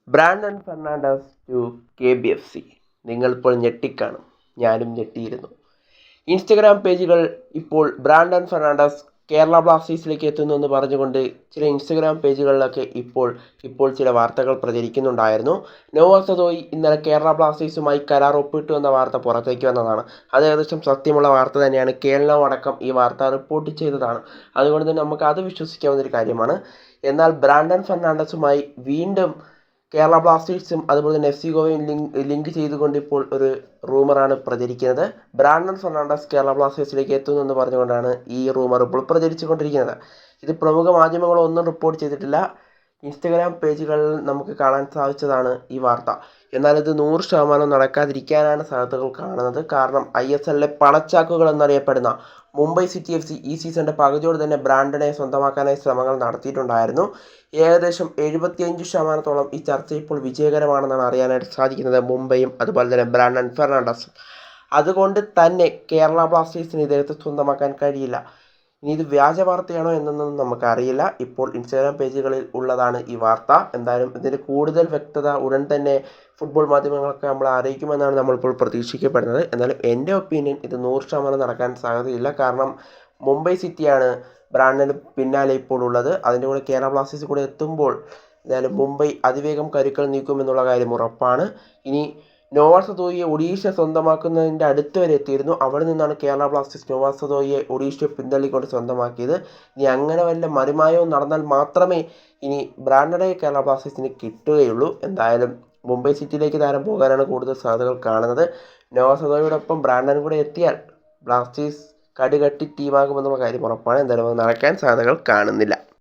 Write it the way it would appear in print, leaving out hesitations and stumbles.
Brandon Fernandez to KBFC. നിങ്ങളിപ്പോൾ ഞെട്ടിക്കാണും, ഞാനും ഞെട്ടിയിരുന്നു. Instagram പേജുകൾ ഇപ്പോൾ ബ്രാൻഡൺ ഫെർണാണ്ടസ് കേരള ബ്ലാസ്റ്റേഴ്സിലേക്ക് എത്തുന്നു എന്ന് പറഞ്ഞുകൊണ്ട് ചില ഇൻസ്റ്റഗ്രാം പേജുകളിലൊക്കെ ഇപ്പോൾ ചില വാർത്തകൾ പ്രചരിക്കുന്നുണ്ടായിരുന്നു. നോവ സദോയി ഇന്നലെ കേരള ബ്ലാസ്റ്റേഴ്സുമായി കരാർ ഒപ്പിട്ടു എന്ന വാർത്ത പുറത്തേക്ക് വന്നതാണ്. അത് ഏകദേശം സത്യമുള്ള വാർത്ത തന്നെയാണ്. കേരള അടക്കം ഈ വാർത്ത റിപ്പോർട്ട് ചെയ്തതാണ്. അതുകൊണ്ട് തന്നെ നമുക്ക് അത് വിശ്വസിക്കാവുന്ന ഒരു കാര്യമാണ്. എന്നാൽ ബ്രാൻഡൺ ഫെർണാണ്ടസുമായി വീണ്ടും കേരള ബ്ലാസ്റ്റേഴ്സും അതുപോലെ തന്നെ FC ഗോവയും ലിങ്ക് ചെയ്തുകൊണ്ട് ഇപ്പോൾ ഒരു റൂമറാണ് പ്രചരിക്കുന്നത്. ബ്രാൻഡൺ ഫെർണാണ്ടസ് കേരള ബ്ലാസ്റ്റേഴ്സിലേക്ക് എത്തുന്നു എന്ന് പറഞ്ഞുകൊണ്ടാണ് ഈ റൂമർ ഇപ്പോൾ പ്രചരിച്ചുകൊണ്ടിരിക്കുന്നത്. ഇത് പ്രമുഖ മാധ്യമങ്ങളൊന്നും റിപ്പോർട്ട് ചെയ്തിട്ടില്ല. ഇൻസ്റ്റഗ്രാം പേജുകളിൽ നമുക്ക് കാണാൻ സാധിച്ചതാണ് ഈ വാർത്ത. എന്നാൽ ഇത് 100% നടക്കാതിരിക്കാനാണ് സാധ്യതകൾ കാണുന്നത്. കാരണം ISLലെ പണച്ചാക്കുകൾ എന്നറിയപ്പെടുന്ന മുംബൈ സിറ്റി FC ഈ സീസണിൻ്റെ പകുതിയോട് തന്നെ ബ്രാൻഡനെ സ്വന്തമാക്കാനായി ശ്രമങ്ങൾ നടത്തിയിട്ടുണ്ടായിരുന്നു. ഏകദേശം 75% ഈ ചർച്ച ഇപ്പോൾ വിജയകരമാണെന്നാണ് അറിയാനായിട്ട് സാധിക്കുന്നത്. മുംബൈയും അതുപോലെ തന്നെ ബ്രാൻഡൺ ഫെർണാണ്ടസും. അതുകൊണ്ട് തന്നെ കേരള ബ്ലാസ്റ്റേഴ്സിന് ഇദ്ദേഹത്തെ സ്വന്തമാക്കാൻ കഴിയില്ല. ഇനി ഇത് വ്യാജ വാർത്തയാണോ എന്നൊന്നും നമുക്കറിയില്ല. ഇപ്പോൾ ഇൻസ്റ്റാഗ്രാം പേജുകളിൽ ഉള്ളതാണ് ഈ വാർത്ത. എന്തായാലും ഇതിന് കൂടുതൽ വ്യക്തത ഉടൻ തന്നെ ഫുട്ബോൾ മാധ്യമങ്ങളൊക്കെ നമ്മളെ അറിയിക്കുമെന്നാണ് നമ്മളിപ്പോൾ പ്രതീക്ഷിക്കപ്പെടുന്നത്. എന്നാലും എൻ്റെ ഒപ്പീനിയൻ ഇത് 100% നടക്കാൻ സാധ്യതയില്ല. കാരണം മുംബൈ സിറ്റിയാണ് ബ്രാൻഡന് പിന്നാലെ ഇപ്പോൾ ഉള്ളത്. അതിൻ്റെ കൂടെ കേരള ബ്ലാസ്റ്റേഴ്സ് കൂടെ എത്തുമ്പോൾ എന്തായാലും മുംബൈ അതിവേഗം കരുക്കൾ നീക്കുമെന്നുള്ള കാര്യം ഉറപ്പാണ്. ഇനി നോവ സദോയിയെ ഒഡീഷ സ്വന്തമാക്കുന്നതിൻ്റെ അടുത്ത് വരെ എത്തിയിരുന്നു. അവിടെ നിന്നാണ് കേരള ബ്ലാസ്റ്റേഴ്സ് നോവ സദോയിയെ ഒഡീഷയെ പിന്തള്ളിക്കൊണ്ട് സ്വന്തമാക്കിയത്. ഇനി അങ്ങനെ വല്ല മറിമായവും നടന്നാൽ മാത്രമേ ഇനി ബ്രാൻഡനെ കേരള ബ്ലാസ്റ്റേഴ്സിന് കിട്ടുകയുള്ളൂ. എന്തായാലും മുംബൈ സിറ്റിയിലേക്ക് താരം പോകാനാണ് കൂടുതൽ സാധ്യതകൾ കാണുന്നത്. നോവ സദോയോടൊപ്പം ബ്രാൻഡനും കൂടെ എത്തിയാൽ ബ്ലാസ്റ്റേഴ്സ് കടുകട്ടി ടീമാകുമെന്നുള്ള കാര്യം ഉറപ്പാണ്. എന്തായാലും അത് നടക്കാൻ സാധ്യതകൾ കാണുന്നില്ല.